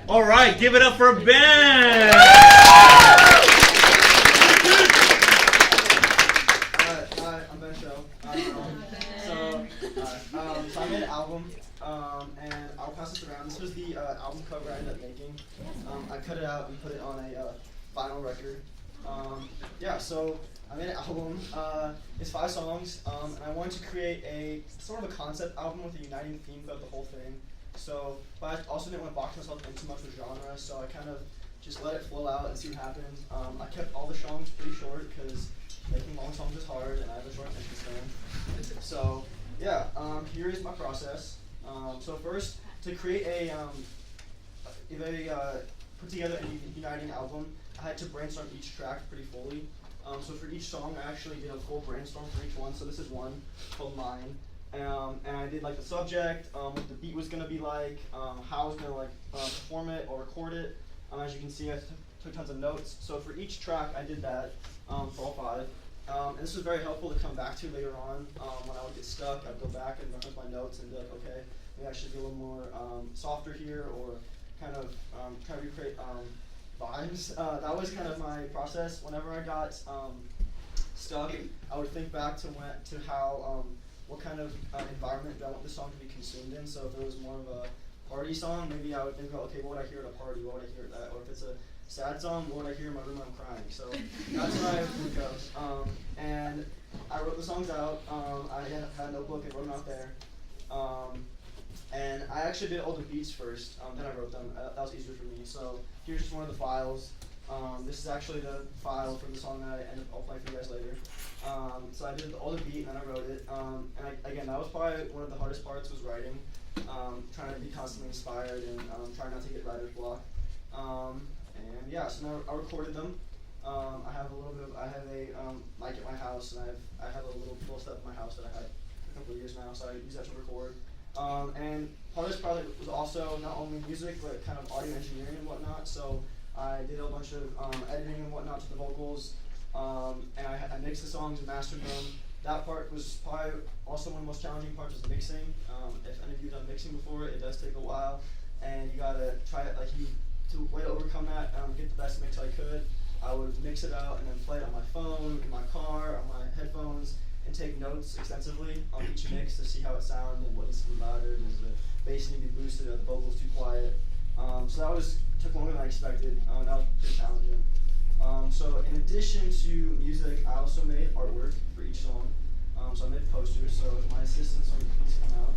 All right, give it up for Ben. Hi, I'm Ben Show. So I made an album, and I'll pass this around. This was the album cover I ended up making. I cut it out and put it on a vinyl record. So I made an album. It's 5 songs, and I wanted to create a sort of a concept album with a uniting theme throughout the whole thing. So, but I also didn't want to box myself in too much with genre, so I kind of just let it flow out and see what happened. I kept all the songs pretty short because making long songs is hard, and I have a short attention span. So, here is my process. So first, to create put together a uniting album, I had to brainstorm each track pretty fully. So for each song, I actually did a full brainstorm for each one. So this is one called Mine. And I did like the subject, what the beat was going to be like, how I was going to perform it or record it. As you can see, I took tons of notes. So for each track, I did that for all 5. And this was very helpful to come back to later on. When I would get stuck, I'd go back and reference my notes and be like, okay, maybe I should be a little more softer here, or kind of try to recreate vibes. That was kind of my process. Whenever I got stuck, I would think back to how what kind of environment do I want this song to be consumed in. So if it was more of a party song, maybe I would think about, okay, what would I hear at a party? What would I hear at that? Or if it's a sad song, what would I hear in my room when I'm crying? So that's what I would think of. And I wrote the songs out. I had a notebook and wrote them out there. And I actually did all the beats first, then I wrote them. That was easier for me. So here's just one of the files. This is actually the file for the song that I end up playing for you guys later. So I did all the beat and then I wrote it. Again, that was probably one of the hardest parts, was writing. Trying to be constantly inspired and trying not to get writer's block. So now I recorded them. I have a mic at my house, and I have a little setup in my house that I had for a couple of years now, so I use that to record. And part of this project was also not only music, but kind of audio engineering and whatnot. So I did a bunch of editing and whatnot to the vocals, and I mixed the songs and mastered them. That part was probably also one of the most challenging parts, was mixing. If any of you have done mixing before, it does take a while, and you gotta try it to way to overcome that, get the best mix I could. I would mix it out and then play it on my phone, in my car, on my headphones, and take notes extensively on each mix to see how it sounded and what needs to be louder, does the bass need to be boosted, are the vocals too quiet. So that took longer than I expected. That was pretty challenging. So in addition to music, I also made artwork for each song. So I made posters, so if my assistants would please come out.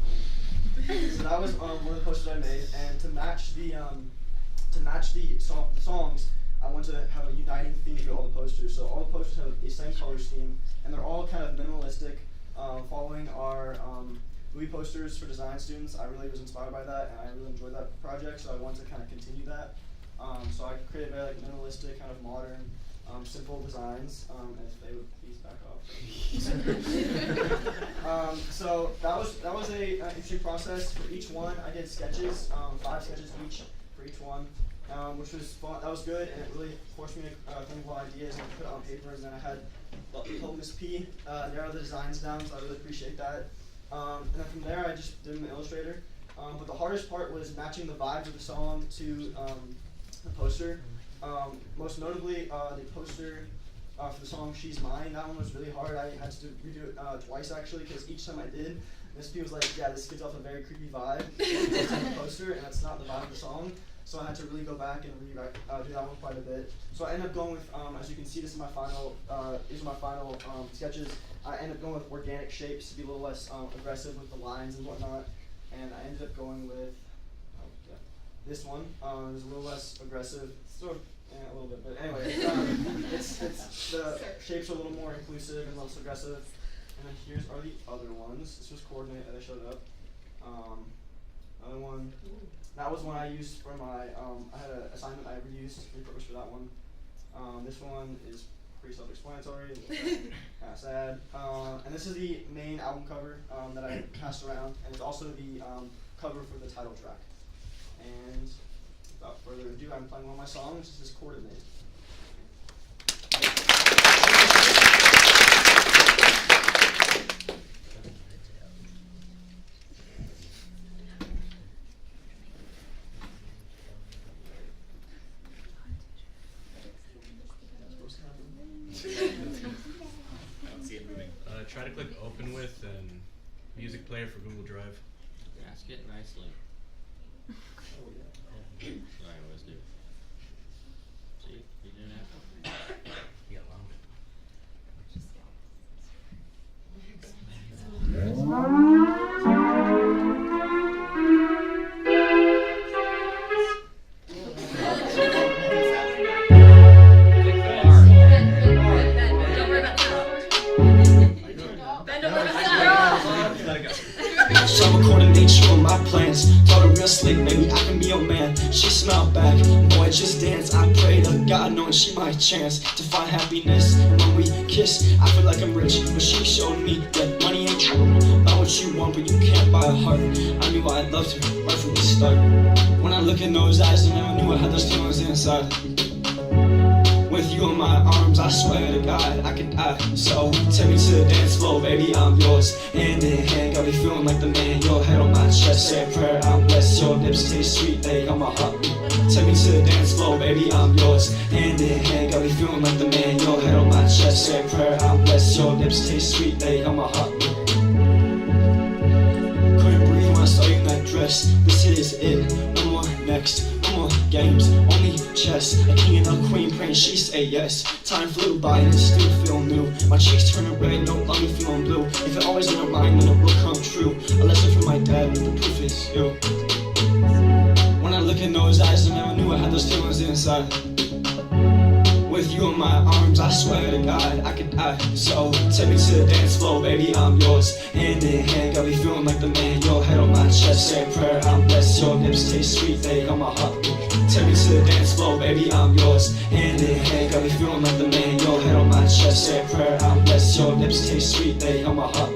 So that was one of the posters I made, and to match the songs, I want to have a uniting theme for all the posters. So all the posters have the same color scheme, and they're all kind of minimalistic, following our movie posters for design students. I really was inspired by that, and I really enjoyed that project, so I wanted to kind of continue that. So I created very minimalistic, kind of modern, simple designs, and if they would please back off. So that was a interesting process. For each one, I did sketches, 5 sketches each for each one, which was fun. That was good, and it really forced me to think of ideas and put it on paper. And then I had help Miss P narrow the designs down, so I really appreciate that. And then from there, I just did an Illustrator. But the hardest part was matching the vibes of the song to the poster. Most notably, the poster for the song "She's Mine." That one was really hard. I had to redo it twice actually, because each time I did, Miss P was like, "Yeah, this gives off a very creepy vibe on the poster, and that's not the vibe of the song." So I had to really go back and do that one quite a bit. So I ended up going with, as you can see, this is my final. These are my final sketches. I ended up going with organic shapes to be a little less aggressive with the lines and whatnot, and I ended up going with this one. It was a little less aggressive, sort of, a little bit, but anyway, it's the shapes are a little more inclusive and less aggressive. And then here's are the other ones. This was coordinate that I showed up. Another one. That was one I used for my. I had an assignment I reused, repurposed for that one. This one is pretty self-explanatory. Kind of sad. And this is the main album cover that I passed around, and it's also the cover for the title track. And without further ado, I'm playing one of my songs. This is Coordinate. music player for Google Drive. Ask it nicely. I always do. See, you didn't have to. You got loud. So I'ma coordinate you on my plans. Told her real slick, baby, I can be your man. She smiled back, boy, just dance. I pray to God, knowing she my chance to find happiness. And when we kiss, I feel like I'm rich, but she showed me that money ain't true. Buy what you want, but you can't buy a heart. I knew I loved her right from the start. When I look in those eyes, I never knew I had those feelings inside. With you in my arms, I swear to God, I could die. So take me to the dance floor, baby, I'm yours. Hand in hand, got me feeling like the man. Your head on my chest, say a prayer, I'm blessed. Your lips taste sweet, they on my heart. Take me to the dance floor, baby, I'm yours. Hand in hand, got me feeling like the man. Your head on my chest, say a prayer, I'm blessed. Your lips taste sweet, they on my heart. Couldn't breathe when I saw you in that dress. This is it, no more next. No more games, only chess. A king and a queen praying she say yes. Time flew by and it still feel new. My cheeks turning red, no longer feeling blue. If it always in her mind, then it will come true. A lesson from my dad, but the proof is you. When I look in those eyes, I never knew I had those feelings inside. With you in my arms, I swear to God, I could die. So take me to the dance floor, baby, I'm yours. Hand in hand, got me feeling like the man. Your head on my chest, say a prayer, I'm blessed. Your lips taste sweet, they on my heart. Take me to the dance floor, baby, I'm yours. Hand in hand, got me feeling like the man. Your head on my chest, say a prayer, I'm blessed. Your lips taste sweet, they on my heart.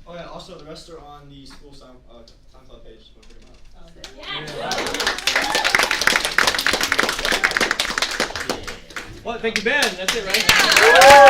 Oh yeah, also the rest are on the school SoundCloud page. So check them out. Well, thank you, Ben. That's it, right?